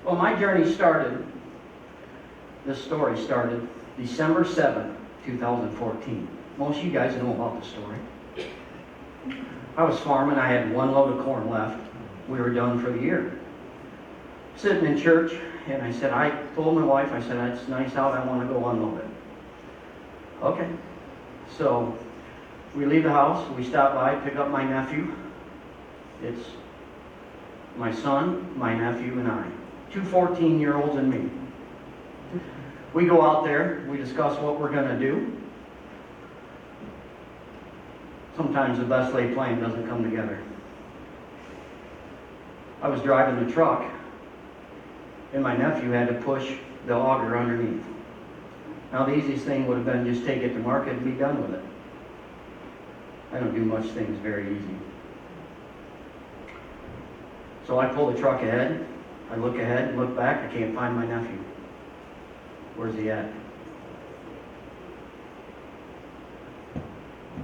Well, my journey started, this story started December 7th, 2014. Most of you guys know about the story. I was farming. I had one load of corn left. We were done for the year. Sitting in church, and I told my wife, I said, it's nice out, I want to go unload it. Okay. So we leave the house, we stop by, pick up my nephew. It's my son, my nephew, and I. 2 14-year-olds and me. We go out there, we discuss what we're going to do. Sometimes the best laid plan doesn't come together. I was driving the truck, and my nephew had to push the auger underneath. Now the easiest thing would have been just take it to market and be done with it. I don't do much things very easy. So I pull the truck ahead, I look ahead and look back, I can't find my nephew. Where's he at?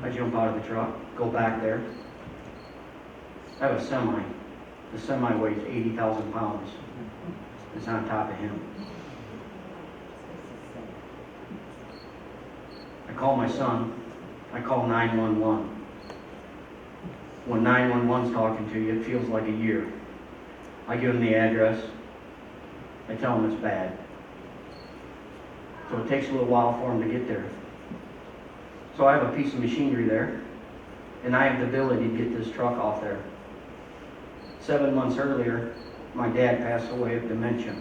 I jump out of the truck, go back there. I have a semi. The semi weighs 80,000 pounds. It's on top of him. I call my son. I call 911. When 911's talking to you, it feels like a year. I give him the address. I tell him it's bad. So it takes a little while for him to get there. So I have a piece of machinery there, and I have the ability to get this truck off there. 7 months earlier, my dad passed away of dementia.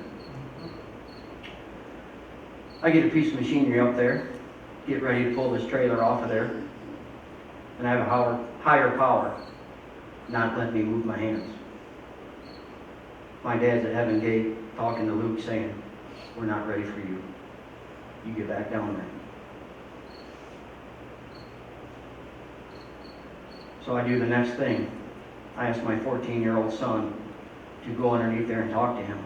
I get a piece of machinery up there, get ready to pull this trailer off of there, and I have a higher power not letting me move my hands. My dad's at Heaven Gate talking to Luke saying, we're not ready for you. You get back down there. So I do the next thing. I ask my 14-year-old son to go underneath there and talk to him.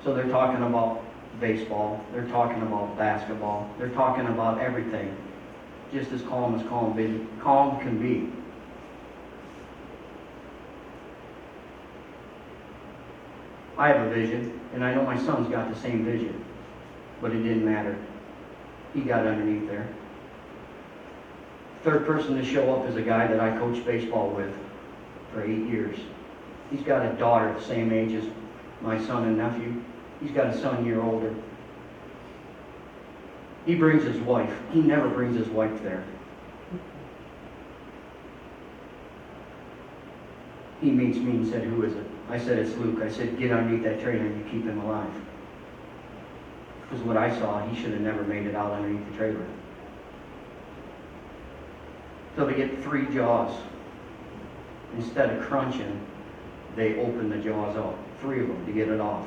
So they're talking about baseball, they're talking about basketball, they're talking about everything. Just as calm can be. I have a vision, and I know my son's got the same vision, but it didn't matter. He got underneath there. Third person to show up is a guy that I coached baseball with for 8 years. He's got a daughter the same age as my son and nephew. He's got a son a year older. He brings his wife. He never brings his wife there. He meets me and said, who is it? I said, it's Luke. I said, get underneath that trailer and you keep him alive. Because what I saw, he should have never made it out underneath the trailer. So they get 3 jaws. Instead of crunching, they open the jaws up. 3 of them to get it off.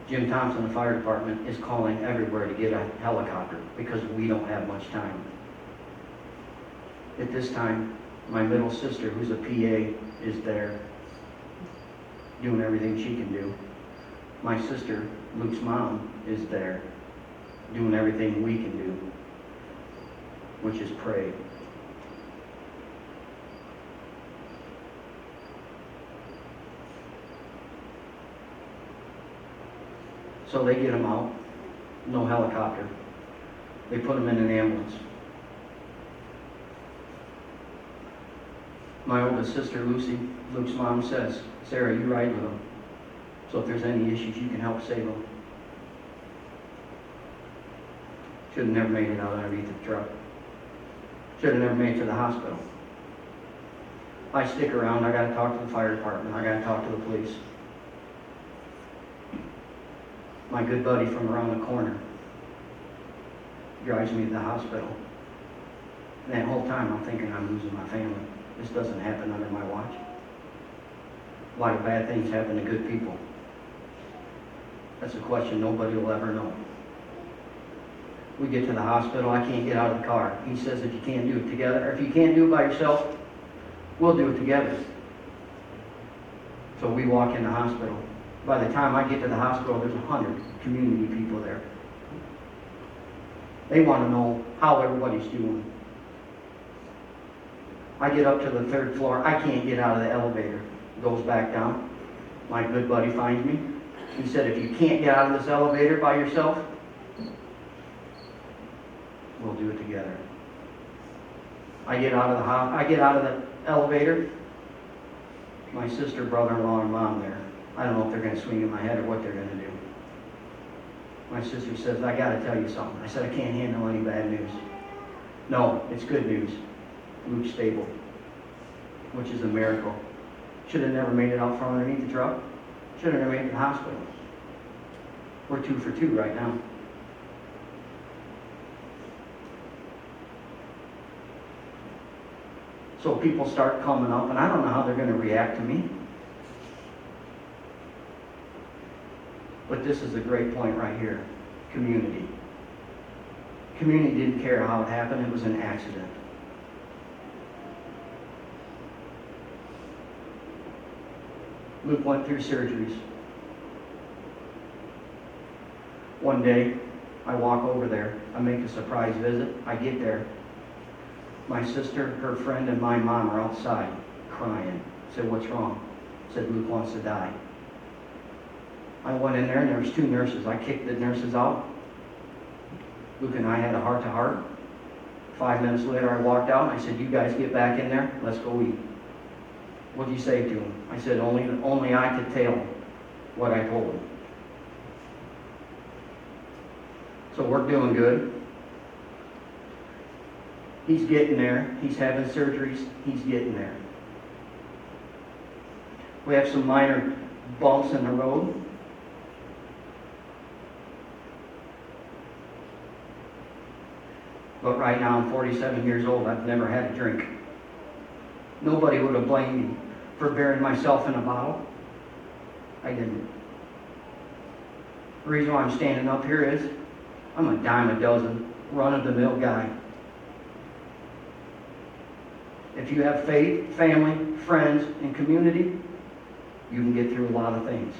Jim Thompson, the fire department, is calling everywhere to get a helicopter because we don't have much time. At this time, my middle sister, who's a PA, is there doing everything she can do. My sister, Luke's mom, is there doing everything we can do, which is pray. So they get him out, no helicopter. They put him in an ambulance. My oldest sister, Lucy, Luke's mom, says, Sarah, you ride with him. So if there's any issues, you can help save him. Should have never made it out underneath the truck. Should have never made it to the hospital. I stick around. I got to talk to the fire department. I got to talk to the police. My good buddy from around the corner drives me to the hospital. And that whole time I'm thinking I'm losing my family. This doesn't happen under my watch. A lot of bad things happen to good people. That's a question nobody will ever know. We get to the hospital, I can't get out of the car. He says if you can't do it together, or if you can't do it by yourself, we'll do it together. So we walk in the hospital. By the time I get to the hospital, there's 100 community people there. They want to know how everybody's doing. I get up to the 3rd floor. I can't get out of the elevator. Goes back down. My good buddy finds me. He said, if you can't get out of this elevator by yourself, we'll do it together. I get out of the elevator. My sister, brother-in-law, and mom there. I don't know if they're going to swing at my head or what they're going to do. My sister says, I got to tell you something. I said, I can't handle any bad news. No, it's good news. Luke's stable, which is a miracle. Should have never made it out from underneath the truck. Should have never made it to the hospital. We're 2 for 2 right now. So people start coming up, and I don't know how they're going to react to me. But this is a great point right here. Community. Community didn't care how it happened. It was an accident. Luke went through surgeries. One day, I walk over there. I make a surprise visit. I get there. My sister, her friend, and my mom are outside crying. I said, what's wrong? I said, Luke wants to die. I went in there and there was 2 nurses. I kicked the nurses out. Luke and I had a heart-to-heart. 5 minutes later, I walked out and I said, you guys get back in there. Let's go eat. What did you say to him? I said, only I could tell what I told him. So we're doing good. He's getting there. He's having surgeries. He's getting there. We have some minor bumps in the road. But right now I'm 47 years old. I've never had a drink. Nobody would have blamed me for burying myself in a bottle. I didn't. The reason why I'm standing up here is I'm a dime a dozen, run-of-the-mill guy. If you have faith, family, friends, and community, you can get through a lot of things.